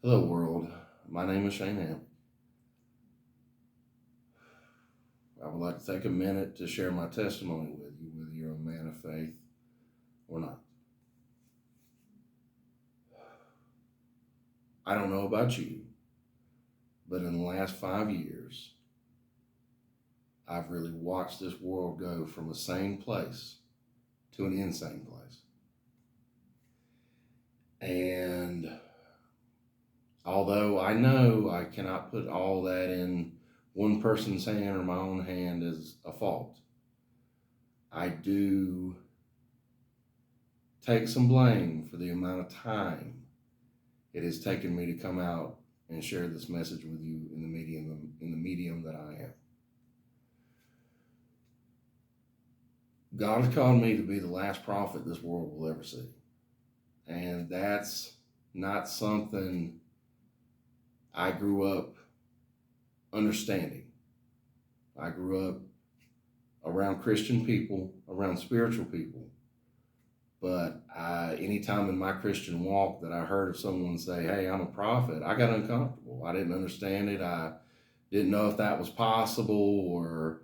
Hello, world. My name is Shane Ham. I would like to take a minute to share my testimony with you, whether you're a man of faith or not. I don't know about you, but in the last 5 years, I've really watched this world go from a sane place to an insane place. And although I know I cannot put all that in one person's hand or my own hand as a fault, I do take some blame for the amount of time it has taken me to come out and share this message with you in the medium that I am. God has called me to be the last prophet this world will ever see. And that's not something I grew up understanding. I grew up around Christian people, around spiritual people. But anytime in my Christian walk that I heard of someone say, hey, I'm a prophet, I got uncomfortable. I didn't understand it. I didn't know if that was possible or,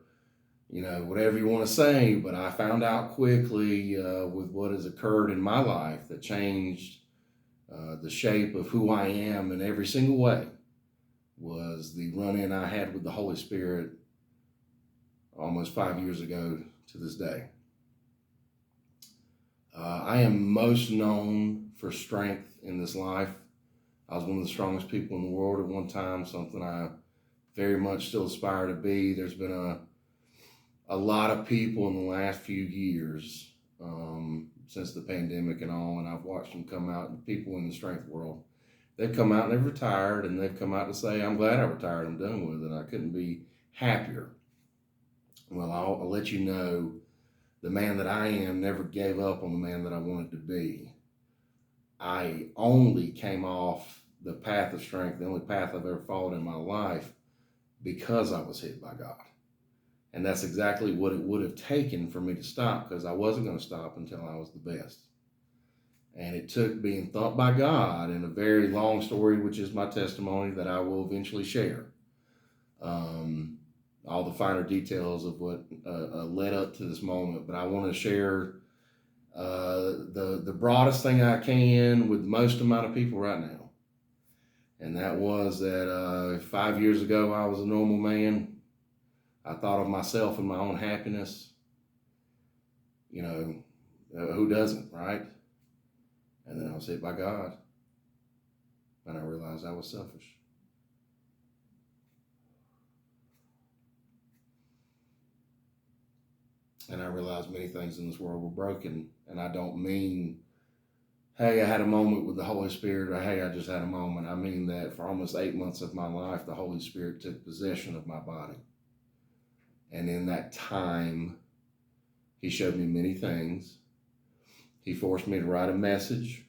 whatever you want to say. But I found out quickly with what has occurred in my life that changed the shape of who I am in every single way was the run-in I had with the Holy Spirit almost 5 years ago to this day. I am most known for strength in this life. I was one of the strongest people in the world at one time, something I very much still aspire to be. There's been a lot of people in the last few years since the pandemic and all, and I've watched them come out, people in the strength world. They've come out and they've retired, and they've come out to say, I'm glad I retired, I'm done with it, I couldn't be happier. Well, I'll let you know, the man that I am never gave up on the man that I wanted to be. I only came off the path of strength, the only path I've ever followed in my life, because I was hit by God. And that's exactly what it would have taken for me to stop, because I wasn't going to stop until I was the best. And it took being thought by God in a very long story, which is my testimony that I will eventually share. All the finer details of what led up to this moment. But I want to share the broadest thing I can with the most amount of people right now. And that was that 5 years ago, I was a normal man. I thought of myself and my own happiness. Who doesn't, right? And then I was hit by God. And I realized I was selfish. And I realized many things in this world were broken. And I don't mean, hey, I had a moment with the Holy Spirit, or hey, I just had a moment. I mean that for almost 8 months of my life, the Holy Spirit took possession of my body. And in that time, he showed me many things. He forced me to write a message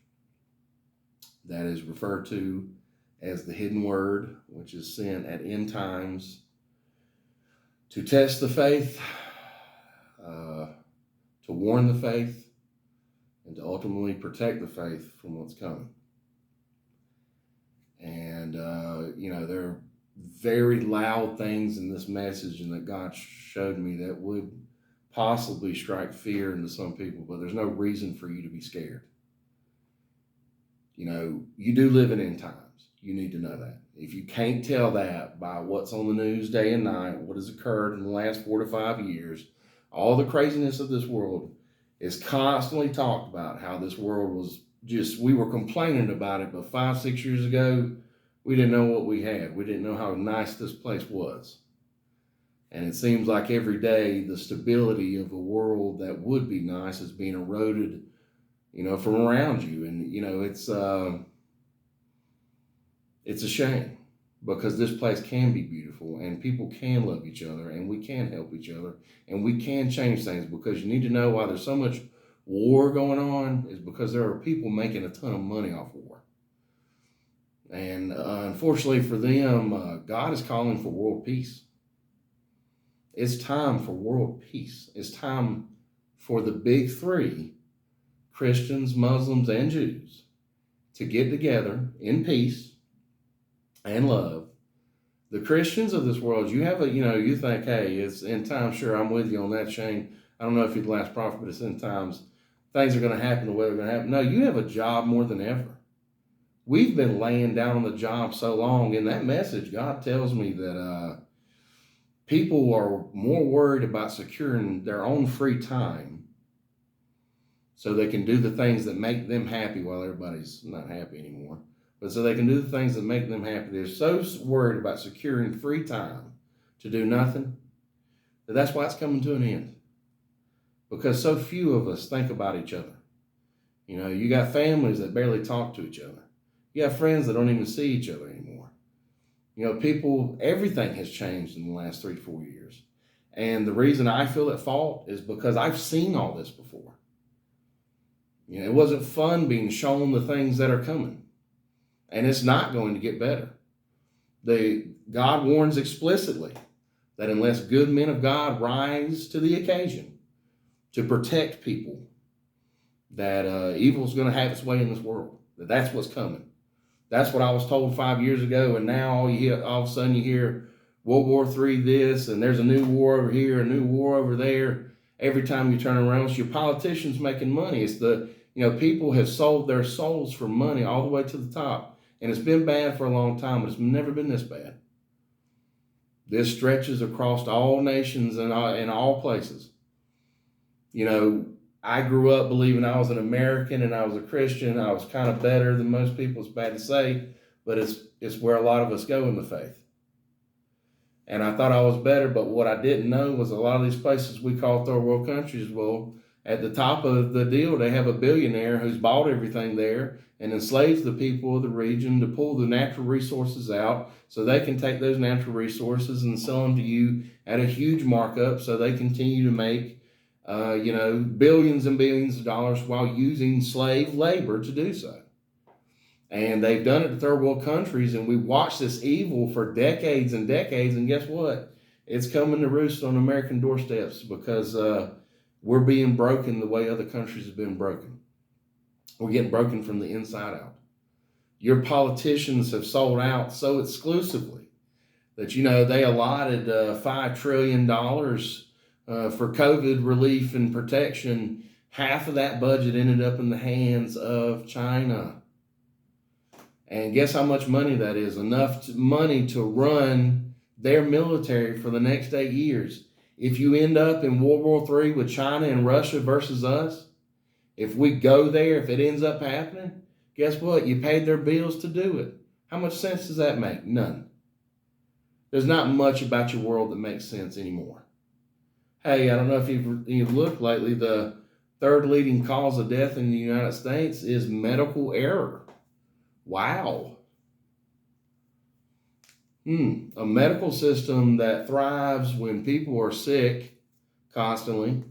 that is referred to as the hidden word, which is sent at end times to test the faith, to warn the faith, and to ultimately protect the faith from what's coming. And, there are very loud things in this message and that God showed me that would possibly strike fear into some people, but there's no reason for you to be scared. You do live in end times. You need to know that. If you can't tell that by what's on the news day and night, what has occurred in the last 4 to 5 years, all the craziness of this world is constantly talked about, how this world was we were complaining about it, but 5, 6 years ago, we didn't know what we had. We didn't know how nice this place was. And it seems like every day the stability of a world that would be nice is being eroded, from around you. And, it's a shame, because this place can be beautiful and people can love each other and we can help each other and we can change things, because you need to know why there's so much war going on is because there are people making a ton of money off war. And unfortunately for them, God is calling for world peace. It's time for world peace. It's time for the big three, Christians, Muslims, and Jews, to get together in peace and love. The Christians of this world, you have you think, hey, it's in time. Sure, I'm with you on that, Shane. I don't know if you're the last prophet, but it's in times. Things are going to happen the way they're going to happen. No, you have a job more than ever. We've been laying down on the job so long. In that message, God tells me that people are more worried about securing their own free time so they can do the things that make them happy while everybody's not happy anymore. But so they can do the things that make them happy. They're so worried about securing free time to do nothing that's why it's coming to an end. Because so few of us think about each other. You got families that barely talk to each other. You have friends that don't even see each other anymore. People, everything has changed in the last 3-4 years. And the reason I feel at fault is because I've seen all this before. It wasn't fun being shown the things that are coming. And it's not going to get better. God warns explicitly that unless good men of God rise to the occasion to protect people, that evil's going to have its way in this world. That's what's coming. That's what I was told 5 years ago, and now all of a sudden you hear World War III this, and there's a new war over here, a new war over there. Every time you turn around, it's your politicians making money. It's people have sold their souls for money all the way to the top. And it's been bad for a long time, but it's never been this bad. This stretches across all nations and in all places. I grew up believing I was an American and I was a Christian. I was kind of better than most people. It's bad to say, but it's where a lot of us go in the faith. And I thought I was better, but what I didn't know was a lot of these places we call third world countries, well, at the top of the deal, they have a billionaire who's bought everything there and enslaves the people of the region to pull the natural resources out so they can take those natural resources and sell them to you at a huge markup so they continue to make billions and billions of dollars while using slave labor to do so. And they've done it to third world countries, and we watched this evil for decades and decades, and guess what? It's coming to roost on American doorsteps because we're being broken the way other countries have been broken. We're getting broken from the inside out. Your politicians have sold out so exclusively that, they allotted $5 trillion for COVID relief and protection. Half of that budget ended up in the hands of China. And guess how much money that is? Enough money to run their military for the next 8 years. If you end up in World War III with China and Russia versus us, if we go there, if it ends up happening, guess what? You paid their bills to do it. How much sense does that make? None. There's not much about your world that makes sense anymore. Hey, I don't know if you've looked lately, the third leading cause of death in the United States is medical error. Wow. A medical system that thrives when people are sick constantly.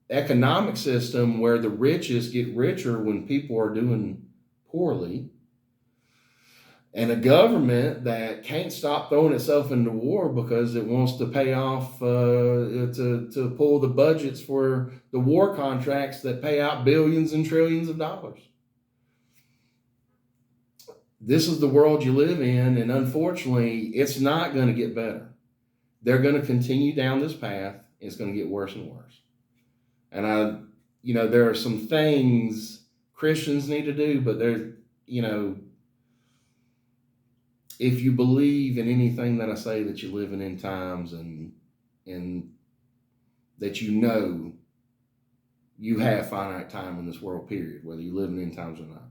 Economic system where the richest get richer when people are doing poorly. And a government that can't stop throwing itself into war because it wants to pay off, to pull the budgets for the war contracts that pay out billions and trillions of dollars. This is the world you live in, and unfortunately, it's not going to get better. They're going to continue down this path. It's going to get worse and worse. And there are some things Christians need to do, but if you believe in anything that I say that you live in end times and that you have finite time in this world, period, whether you live in end times or not,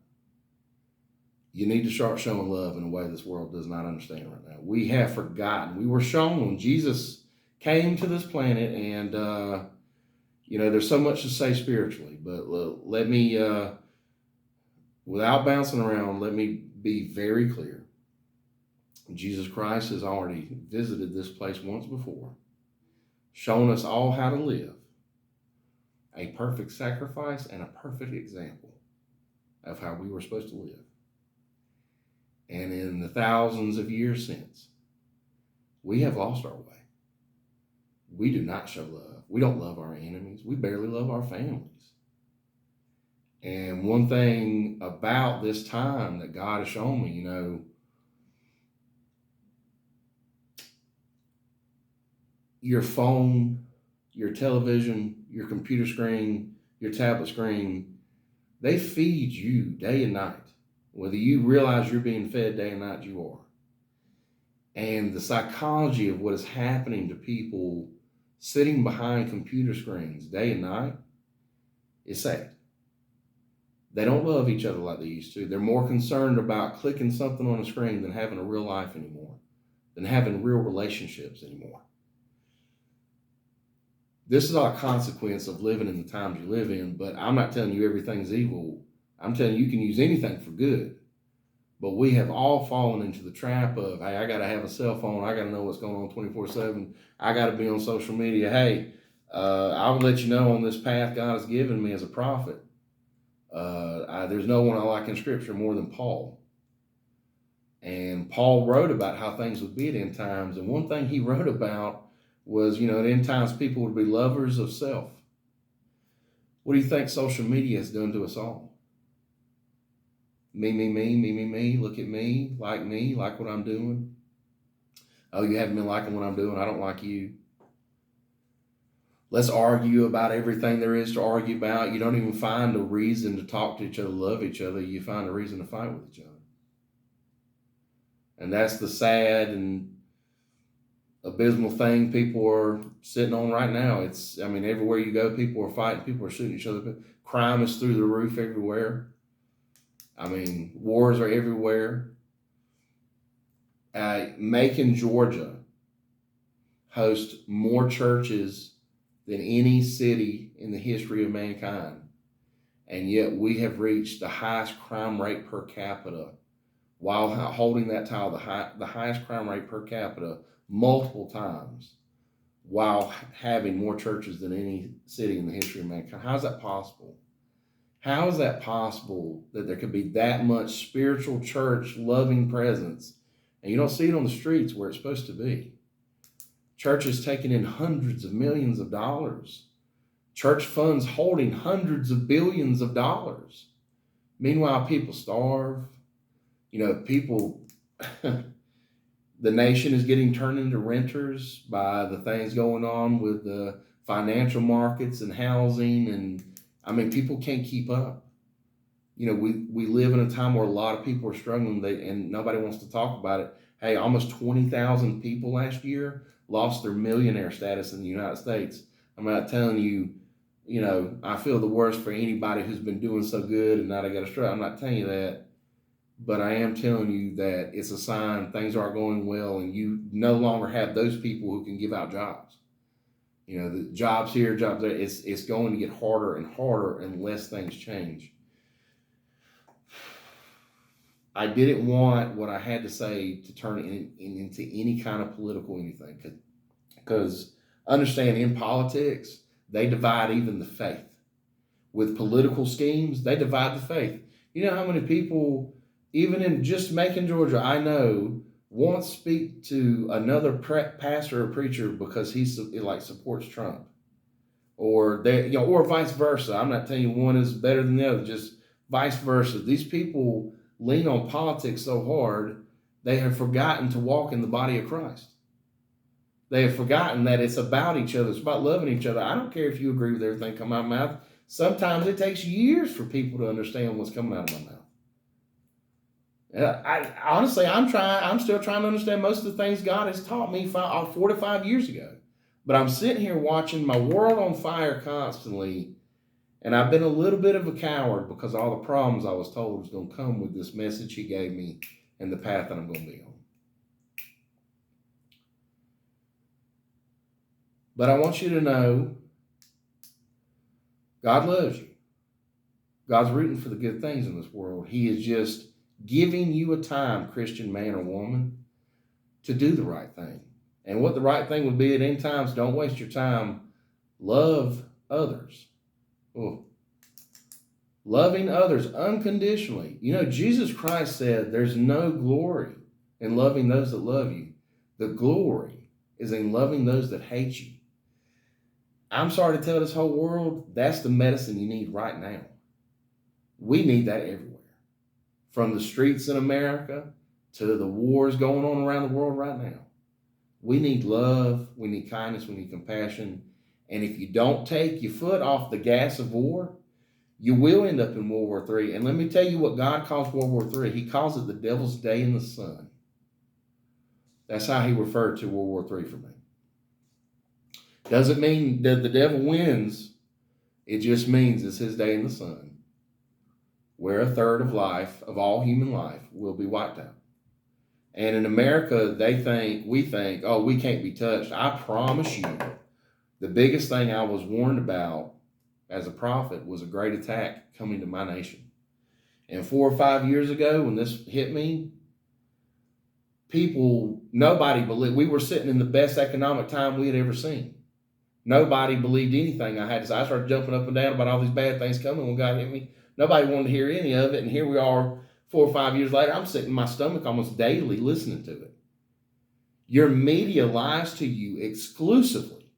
you need to start showing love in a way this world does not understand right now. We have forgotten. We were shown. Jesus came to this planet, and there's so much to say spiritually, but let me, without bouncing around, let me be very clear. Jesus Christ has already visited this place once before, shown us all how to live, a perfect sacrifice and a perfect example of how we were supposed to live. And in the thousands of years since, we have lost our way. We do not show love. We don't love our enemies. We barely love our families. And one thing about this time that God has shown me, your phone, your television, your computer screen, your tablet screen, they feed you day and night. Whether you realize you're being fed day and night, you are. And the psychology of what is happening to people sitting behind computer screens day and night is sad. They don't love each other like they used to. They're more concerned about clicking something on a screen than having a real life anymore, than having real relationships anymore. This is all a consequence of living in the times you live in, but I'm not telling you everything's evil. I'm telling you can use anything for good. But we have all fallen into the trap of, hey, I got to have a cell phone. I got to know what's going on 24/7. I got to be on social media. Hey, I'll let you know on this path God has given me as a prophet. There's no one I like in Scripture more than Paul. And Paul wrote about how things would be at end times. And one thing he wrote about was, at end times people would be lovers of self. What do you think social media has done to us all? Me, look at me, like what I'm doing. Oh, you haven't been liking what I'm doing, I don't like you. Let's argue about everything there is to argue about. You don't even find a reason to talk to each other, love each other. You find a reason to fight with each other. And that's the sad and abysmal thing people are sitting on right now. Everywhere you go, people are fighting, people are shooting each other. Crime is through the roof everywhere. Wars are everywhere. Macon, Georgia hosts more churches than any city in the history of mankind. And yet we have reached the highest crime rate per capita while holding that title, the highest crime rate per capita multiple times, while having more churches than any city in the history of mankind. How is that possible? How is that possible that there could be that much spiritual church loving presence and you don't see it on the streets where it's supposed to be? Churches taking in hundreds of millions of dollars. Church funds holding hundreds of billions of dollars. Meanwhile, people starve. People, the nation is getting turned into renters by the things going on with the financial markets and housing. And people can't keep up. We live in a time where a lot of people are struggling and nobody wants to talk about it. Hey, almost 20,000 people last year lost their millionaire status in the United States. I'm not telling you, I feel the worst for anybody who's been doing so good and now they got to struggle. I'm not telling you that, but I am telling you that it's a sign things aren't going well and you no longer have those people who can give out jobs. The jobs here, jobs there, it's going to get harder and harder unless things change. I didn't want what I had to say to turn into any kind of political anything. Because understand, in politics, they divide even the faith. With political schemes, they divide the faith. You know how many people, even in just Macon, Georgia, I know, won't speak to another pastor or preacher because he supports Trump, or or vice versa. I'm not telling you one is better than the other, just vice versa. These people lean on politics so hard, they have forgotten to walk in the body of Christ. They have forgotten that it's about each other. It's about loving each other. I don't care if you agree with everything coming out of my mouth. Sometimes it takes years for people to understand what's coming out of my mouth. I'm still trying to understand most of the things God has taught me 4 to 5 years ago. But I'm sitting here watching my world on fire constantly, and I've been a little bit of a coward because all the problems I was told was going to come with this message He gave me and the path that I'm going to be on. But I want you to know God loves you. God's rooting for the good things in this world. He is just giving you a time, Christian man or woman, to do the right thing. And what the right thing would be at any times, don't waste your time. Love others. Loving others unconditionally. Jesus Christ said there's no glory in loving those that love you. The glory is in loving those that hate you. I'm sorry to tell this whole world, that's the medicine you need right now. We need that everywhere. From the streets in America to the wars going on around the world right now. We need love, we need kindness, we need compassion. And if you don't take your foot off the gas of war, you will end up in World War III. And let me tell you what God calls World War III. He calls it the devil's day in the sun. That's how he referred to World War III for me. Doesn't mean that the devil wins. It just means it's his day in the sun, where a third of life, of all human life, will be wiped out. And in America, we think, oh, we can't be touched. I promise you, the biggest thing I was warned about as a prophet was a great attack coming to my nation. And 4 or 5 years ago, when this hit me, nobody believed. We were sitting in the best economic time we had ever seen. Nobody believed anything I had to say. I started jumping up and down about all these bad things coming when God hit me. Nobody wanted to hear any of it. And here we are 4 or 5 years later. I'm sitting in my stomach almost daily listening to it. Your media lies to you exclusively.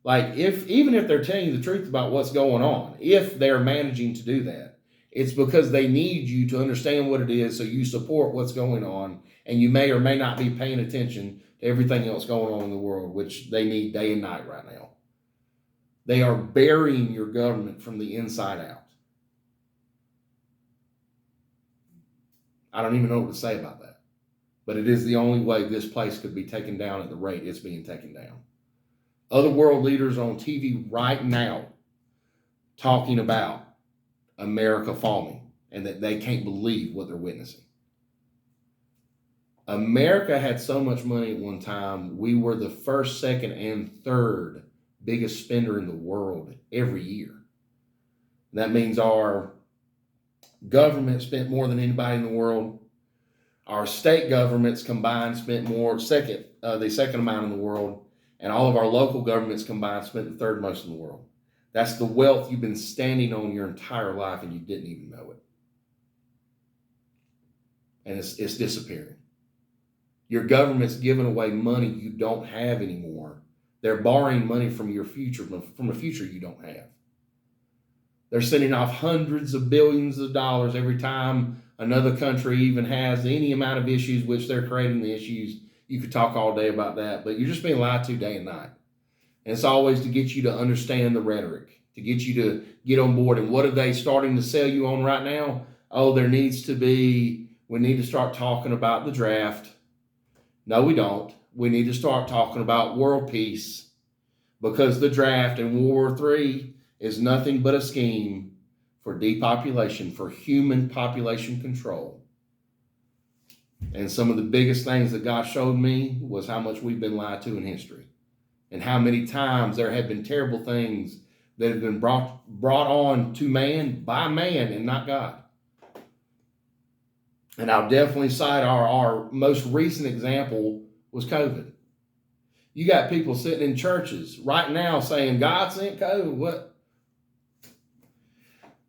Like even if they're telling you the truth about what's going on, if they're managing to do that, it's because they need you to understand what it is so you support what's going on, and you may or may not be paying attention to everything else going on in the world, which they need day and night right now. They are burying your government from the inside out. I don't even know what to say about that. But it is the only way this place could be taken down at the rate it's being taken down. Other world leaders on TV right now talking about America falling and that they can't believe what they're witnessing. America had so much money at one time, we were the first, second, and third biggest spender in the world every year. That means our government spent more than anybody in the world. Our state governments combined spent the second amount in the world, and all of our local governments combined spent the third most in the world. That's the wealth you've been standing on your entire life and you didn't even know it. And it's disappearing. Your government's giving away money you don't have anymore. They're borrowing money from your future, from a future you don't have. They're sending off hundreds of billions of dollars every time another country even has any amount of issues, which they're creating the issues. You could talk all day about that, but you're just being lied to day and night. And it's always to get you to understand the rhetoric, to get you to get on board. And what are they starting to sell you on right now? Oh, we need to start talking about the draft. No, we don't. We need to start talking about world peace, because the draft and World War III is nothing but a scheme for depopulation, for human population control. And some of the biggest things that God showed me was how much we've been lied to in history, and how many times there have been terrible things that have been brought on to man by man and not God. And I'll definitely cite our most recent example was COVID. You got people sitting in churches right now saying God sent COVID. What?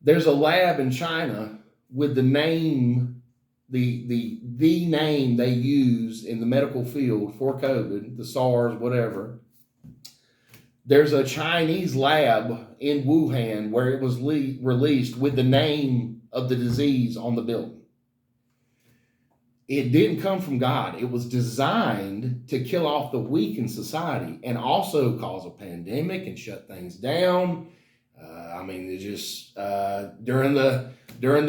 There's a lab in China with the name, the name they use in the medical field for COVID, the SARS, whatever. There's a Chinese lab in Wuhan where it was released with the name of the disease on the building. It didn't come from God. It was designed to kill off the weak in society and also cause a pandemic and shut things down. During the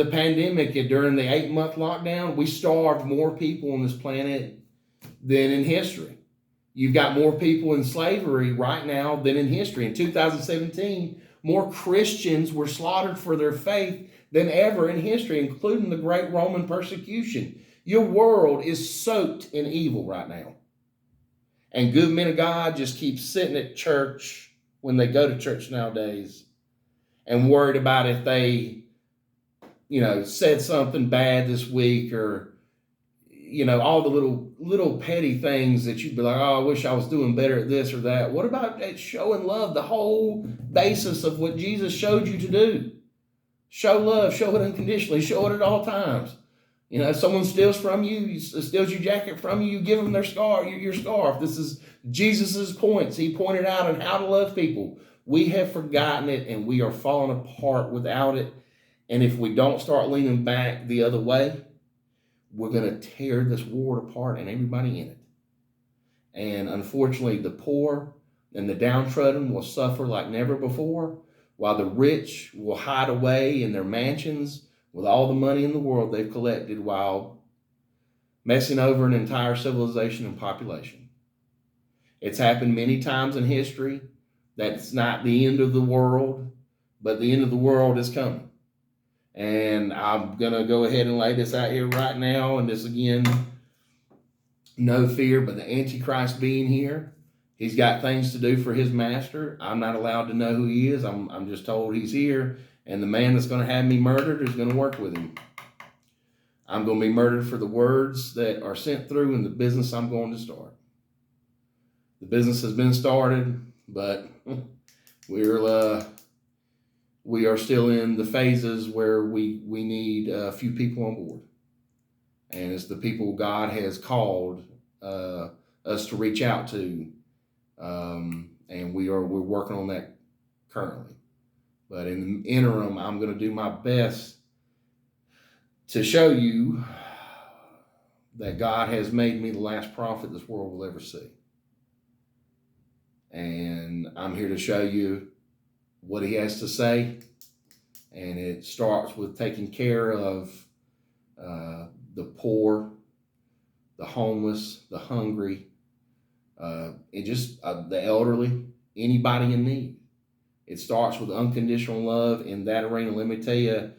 pandemic and during the 8-month lockdown, we starved more people on this planet than in history. You've got more people in slavery right now than in history. In 2017, more Christians were slaughtered for their faith than ever in history, including the great Roman persecution. Your world is soaked in evil right now. And good men of God just keep sitting at church when they go to church nowadays and worried about if they, said something bad this week, or, all the little petty things that you'd be like, oh, I wish I was doing better at this or that. What about that showing love? The whole basis of what Jesus showed you to do. Show love, show it unconditionally, show it at all times. If someone steals from you, steals your jacket from you, you give them your scarf. This is Jesus's points. He pointed out on how to love people. We have forgotten it, and we are falling apart without it. And if we don't start leaning back the other way, we're going to tear this world apart and everybody in it. And unfortunately, the poor and the downtrodden will suffer like never before, while the rich will hide away in their mansions with all the money in the world they've collected while messing over an entire civilization and population. It's happened many times in history. That's not the end of the world, but the end of the world is coming. And I'm going to go ahead and lay this out here right now. And this again, no fear, but the Antichrist being here, he's got things to do for his master. I'm not allowed to know who he is. I'm just told he's here. And the man that's going to have me murdered is going to work with him. I'm going to be murdered for the words that are sent through in the business I'm going to start. The business has been started, but we are still in the phases where we need a few people on board. And it's the people God has called us to reach out to. And we're working on that currently. But in the interim, I'm going to do my best to show you that God has made me the last prophet this world will ever see. And I'm here to show you what he has to say. And it starts with taking care of the poor, the homeless, the hungry, the elderly, anybody in need. It starts with unconditional love in that arena. Let me tell you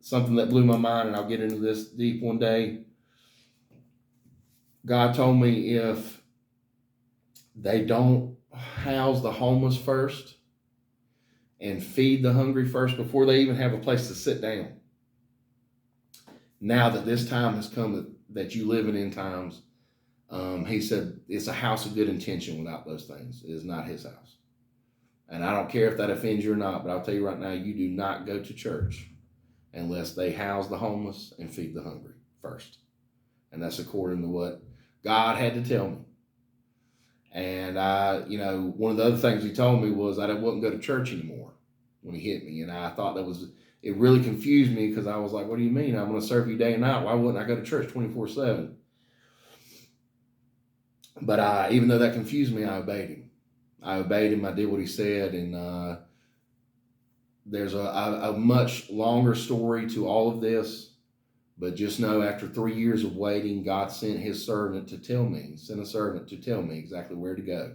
something that blew my mind, and I'll get into this deep one day. God told me if they don't house the homeless first and feed the hungry first before they even have a place to sit down, now that this time has come that you live in times, he said it's a house of good intention without those things. It is not his house. And I don't care if that offends you or not, but I'll tell you right now, you do not go to church unless they house the homeless and feed the hungry first. And that's according to what God had to tell me. And one of the other things he told me was that I wouldn't go to church anymore when he hit me. And I thought it really confused me, because I was like, what do you mean? I'm going to serve you day and night. Why wouldn't I go to church 24/7? But even though that confused me, I obeyed him. I did what he said. And there's a much longer story to all of this. But just know, after 3 years of waiting, God sent a servant to tell me exactly where to go.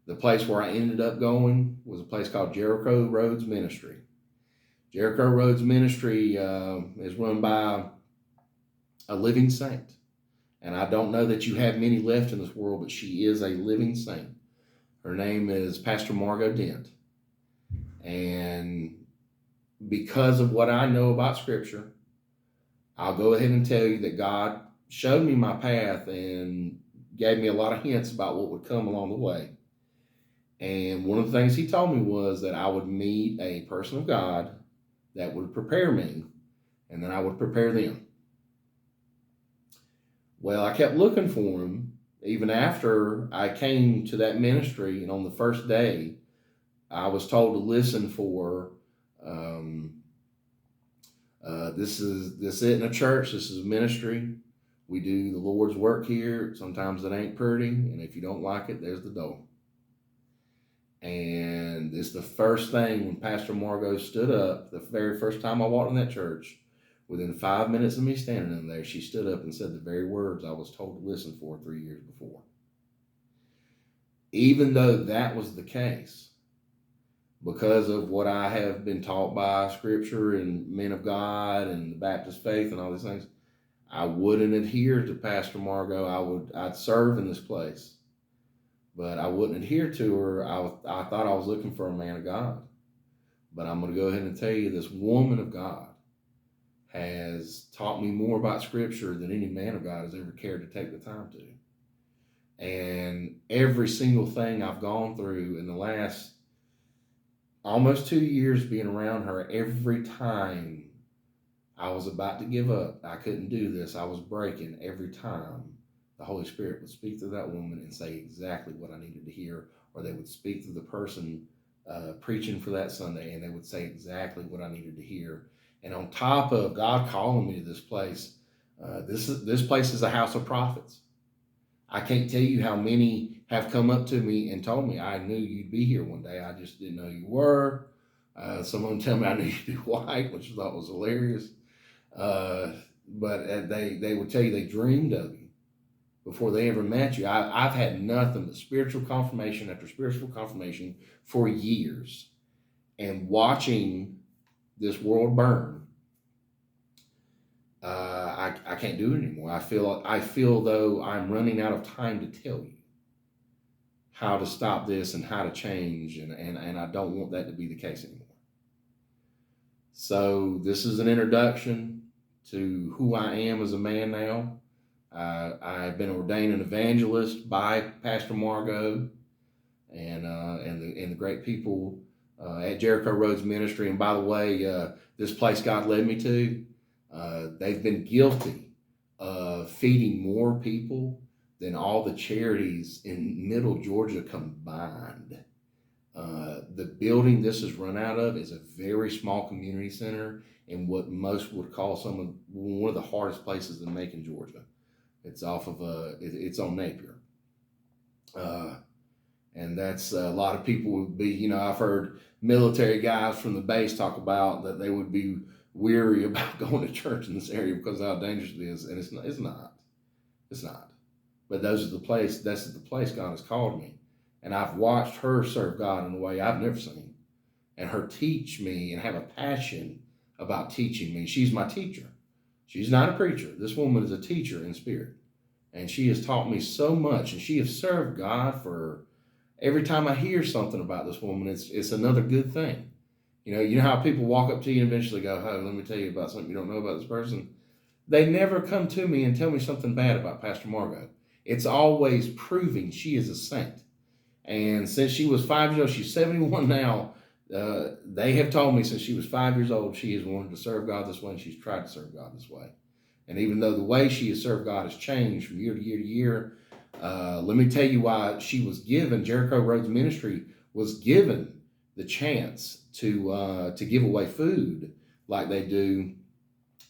The place where I ended up going was a place called Jericho Roads Ministry. Jericho Roads Ministry is run by a living saint. And I don't know that you have many left in this world, but she is a living saint. Her name is Pastor Margot Dent. And because of what I know about Scripture, I'll go ahead and tell you that God showed me my path and gave me a lot of hints about what would come along the way. And one of the things he told me was that I would meet a person of God that would prepare me, and then I would prepare them. Well, I kept looking for him even after I came to that ministry. And on the first day, I was told to listen for this isn't a church. This is a ministry. We do the Lord's work here. Sometimes it ain't pretty, and if you don't like it, there's the door. And it's the first thing when Pastor Margot stood up, the very first time I walked in that church, within 5 minutes of me standing in there, she stood up and said the very words I was told to listen for 3 years before. Even though that was the case, because of what I have been taught by Scripture and men of God and the Baptist faith and all these things, I wouldn't adhere to Pastor Margot. I'd serve in this place, but I wouldn't adhere to her. I thought I was looking for a man of God. But I'm going to go ahead and tell you, this woman of God has taught me more about Scripture than any man of God has ever cared to take the time to. And every single thing I've gone through in the last almost 2 years being around her, every time I was about to give up, I couldn't do this, I was breaking, every time the Holy Spirit would speak to that woman and say exactly what I needed to hear, or they would speak to the person preaching for that Sunday, and they would say exactly what I needed to hear. And on top of God calling me to this place, this place is a house of prophets. I can't tell you how many have come up to me and told me, I knew you'd be here one day. I just didn't know you were. Some of them tell me I knew you'd be white, which I thought was hilarious. But they would tell you they dreamed of you before they ever met you. I've had nothing but spiritual confirmation after spiritual confirmation for years. And watching this world burn, I can't do it anymore. I feel though I'm running out of time to tell you how to stop this and how to change, and I don't want that to be the case anymore. So this is an introduction to who I am as a man now. I've been ordained an evangelist by Pastor Margot and the great people at Jericho Roads Ministry. And by the way, this place God led me to, they've been guilty of feeding more people than all the charities in Middle Georgia combined. The building this is run out of is a very small community center in what most would call one of the hardest places in Macon, Georgia. It's off of it's on Napier. And that's a lot of people would be, I've heard military guys from the base talk about that they would be weary about going to church in this area because of how dangerous it is. And it's not. But that's the place God has called me. And I've watched her serve God in a way I've never seen. And her teach me and have a passion about teaching me. She's my teacher. She's not a preacher. This woman is a teacher in spirit. And she has taught me so much. And she has served God for, every time I hear something about this woman, it's another good thing. You know how people walk up to you and eventually go, "Oh, let me tell you about something you don't know about this person." They never come to me and tell me something bad about Pastor Margot. It's always proving she is a saint. And since she was 5 years old, she's 71 now. They have told me since she was 5 years old, she has wanted to serve God this way, and she's tried to serve God this way. And even though the way she has served God has changed from year to year to year, let me tell you why she was given, Jericho Roads Ministry was given the chance to give away food like they do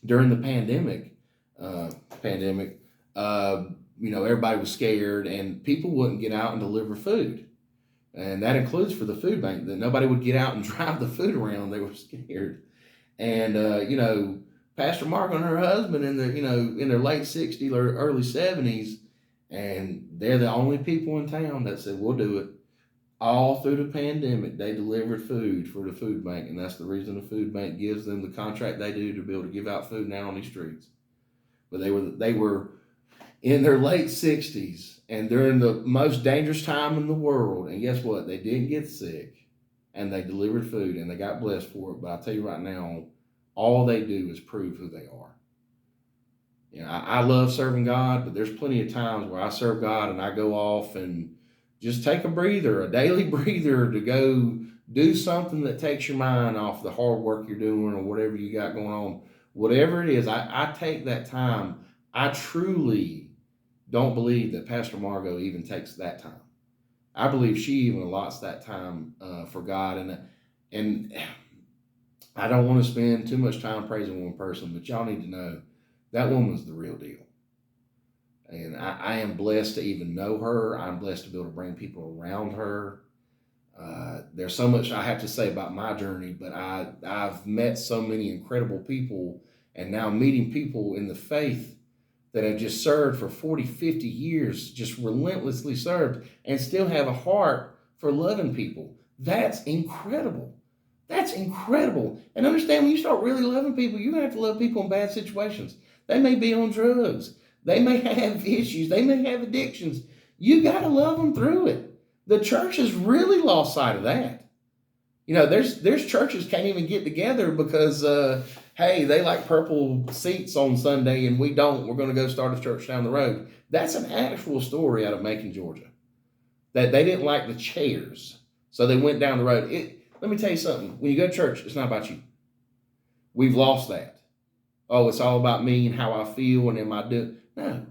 during the pandemic. Everybody was scared and people wouldn't get out and deliver food. And that includes for the food bank, that nobody would get out and drive the food around. They were scared. And, Pastor Mark and her husband in their late 60s or early 70s, and they're the only people in town that said, "We'll do it." All through the pandemic, they delivered food for the food bank, and that's the reason the food bank gives them the contract they do to be able to give out food now on these streets. But they were in their late 60s and during the most dangerous time in the world, and guess what? They didn't get sick, and they delivered food, and they got blessed for it. But I'll tell you right now, all they do is prove who they are. I love serving God, but there's plenty of times where I serve God and I go off and just take a breather, a daily breather, to go do something that takes your mind off the hard work you're doing or whatever you got going on. Whatever it is, I take that time. I truly don't believe that Pastor Margot even takes that time. I believe she even allots that time for God. And I don't want to spend too much time praising one person, but y'all need to know that woman's the real deal. And I am blessed to even know her. I'm blessed to be able to bring people around her. There's so much I have to say about my journey, but I've met so many incredible people, and now meeting people in the faith that have just served for 40, 50 years, just relentlessly served, and still have a heart for loving people. That's incredible. That's incredible. And understand, when you start really loving people, you're going to have to love people in bad situations. They may be on drugs. They may have issues. They may have addictions. You got to love them through it. The church has really lost sight of that. There's churches can't even get together because, hey, they like purple seats on Sunday and we don't. We're going to go start a church down the road. That's an actual story out of Macon, Georgia. That they didn't like the chairs, so they went down the road. Let me tell you something. When you go to church, it's not about you. We've lost that. Oh, it's all about me and how I feel and am I doing. No.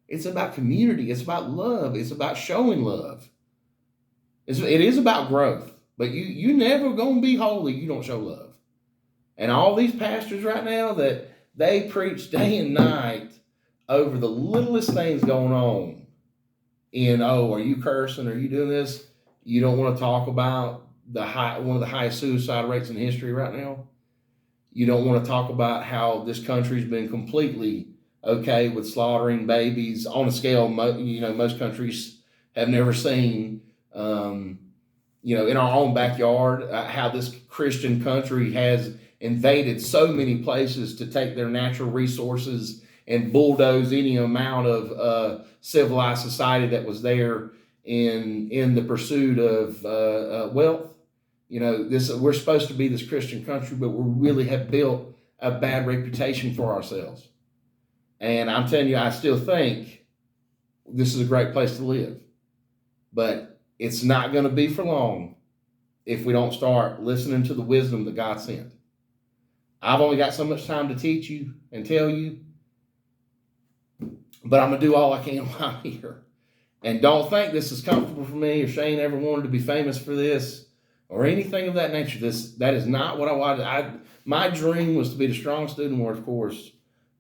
It's about community. It's about love. It's about showing love. It is about growth. But you never going to be holy. You don't show love. And all these pastors right now that they preach day and night over the littlest things going on in, oh, are you cursing? Are you doing this? You don't want to talk about one of the highest suicide rates in history right now. You don't want to talk about how this country's been completely okay with slaughtering babies on a scale most countries have never seen. In our own backyard, how this Christian country has invaded so many places to take their natural resources and bulldoze any amount of civilized society that was there in the pursuit of wealth. We're supposed to be this Christian country, but we really have built a bad reputation for ourselves. And I'm telling you, I still think this is a great place to live, but it's not going to be for long if we don't start listening to the wisdom that God sent. I've only got so much time to teach you and tell you, but I'm going to do all I can while I'm here. And don't think this is comfortable for me, or Shane ever wanted to be famous for this or anything of that nature. That is not what I wanted. My dream was to be the strongest dude in the world, of course,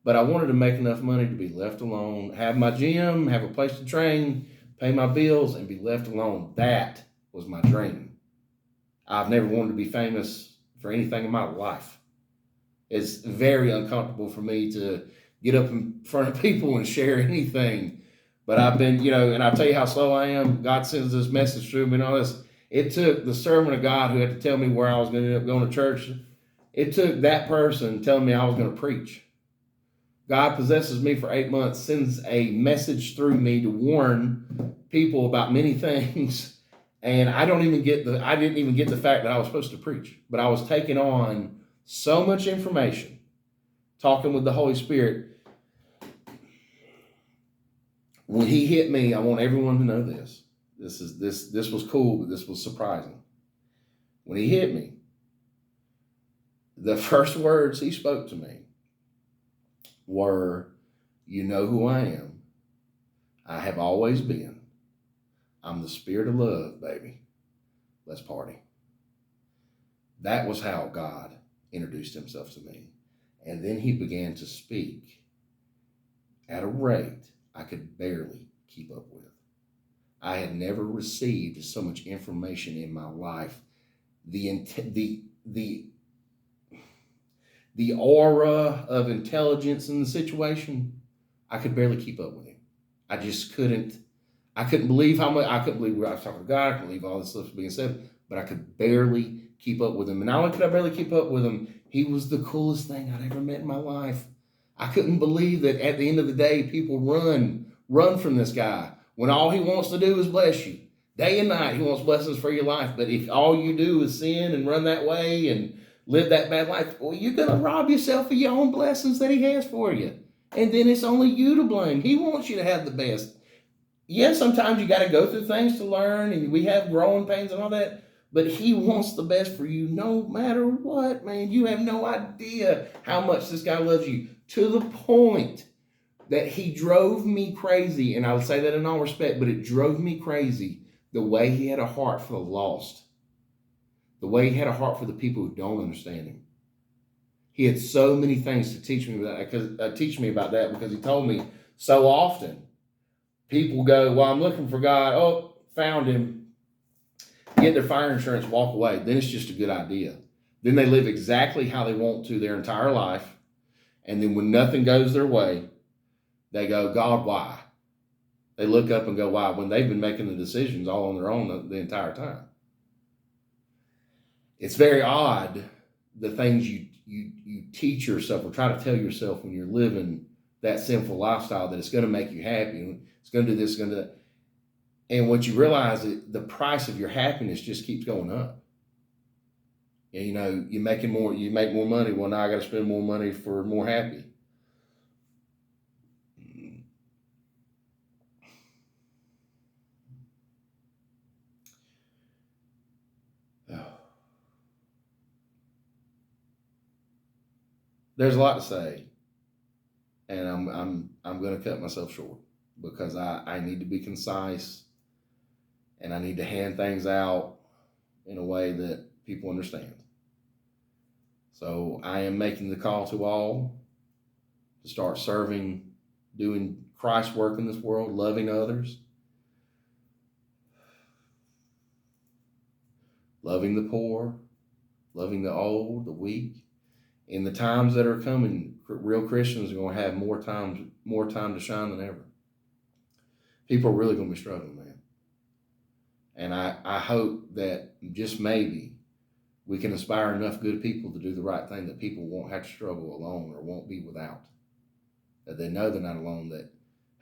but I wanted to make enough money to be left alone, have my gym, have a place to train, pay my bills, and be left alone. That was my dream. I've never wanted to be famous for anything in my life. It's very uncomfortable for me to get up in front of people and share anything. But I've been, and I'll tell you how slow I am. God sends this message through me and all this. It took the servant of God who had to tell me where I was going to end up going to church. It took that person telling me I was going to preach. God possesses me for 8 months, sends a message through me to warn people about many things. And I didn't even get the fact that I was supposed to preach, but I was taking on so much information, talking with the Holy Spirit. When he hit me, I want everyone to know this. This was cool, but this was surprising. When he hit me, the first words he spoke to me were, "You know who I am. I have always been. I'm the spirit of love, baby. Let's party." That was how God introduced himself to me. And then he began to speak at a rate I could barely keep up with. I had never received so much information in my life. The aura of intelligence in the situation, I could barely keep up with him. I just couldn't. I couldn't believe how much. I couldn't believe where I was talking to God. I couldn't believe all this stuff was being said, but I could barely keep up with him. And not only could I barely keep up with him, he was the coolest thing I'd ever met in my life. I couldn't believe that at the end of the day, people run from this guy when all he wants to do is bless you. Day and night, he wants blessings for your life. But if all you do is sin and run that way and live that bad life, well, you're going to rob yourself of your own blessings that he has for you. And then it's only you to blame. He wants you to have the best. Yes, sometimes you got to go through things to learn, and we have growing pains and all that. But he wants the best for you no matter what, man. You have no idea how much this guy loves you, to the point that he drove me crazy. And I would say that in all respect, but it drove me crazy the way he had a heart for the lost, the way he had a heart for the people who don't understand him. He had so many things to teach me about that, because he told me so often people go, "Well, I'm looking for God. Oh, found him." Get their fire insurance, walk away. Then it's just a good idea. Then they live exactly how they want to their entire life. And then when nothing goes their way, they go, "God, why?" They look up and go, "Why?" When they've been making the decisions all on their own the entire time. It's very odd, the things you teach yourself or try to tell yourself when you're living that sinful lifestyle, that it's going to make you happy. It's going to do this, it's going to do that. And what you realize is the price of your happiness just keeps going up. And, you make more money. Well, now I got to spend more money for more happy. There's a lot to say, and I'm going to cut myself short, because I need to be concise, and I need to hand things out in a way that people understand. So I am making the call to all to start serving, doing Christ's work in this world, loving others, loving the poor, loving the old, the weak. In the times that are coming, real Christians are going to have more time to shine than ever. People are really going to be struggling, man. And I hope that just maybe we can inspire enough good people to do the right thing that people won't have to struggle alone or won't be without. That they know they're not alone, that,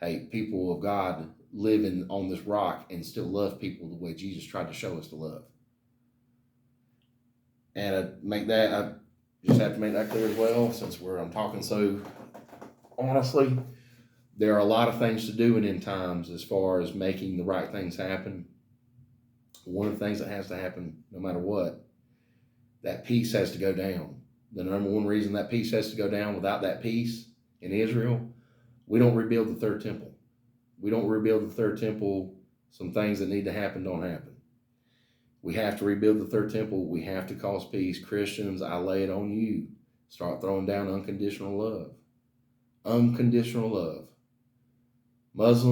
hey, people of God living on this rock and still love people the way Jesus tried to show us to love. And I just have to make that clear as well, since I'm talking so honestly. There are a lot of things to do in end times as far as making the right things happen. One of the things that has to happen, no matter what, that peace has to go down. The number one reason that peace has to go down, without that peace in Israel, we don't rebuild the third temple. We don't rebuild the third temple. Some things that need to happen don't happen. We have to rebuild the third temple. We have to cause peace. Christians, I lay it on you. Start throwing down unconditional love. Unconditional love. Muslims,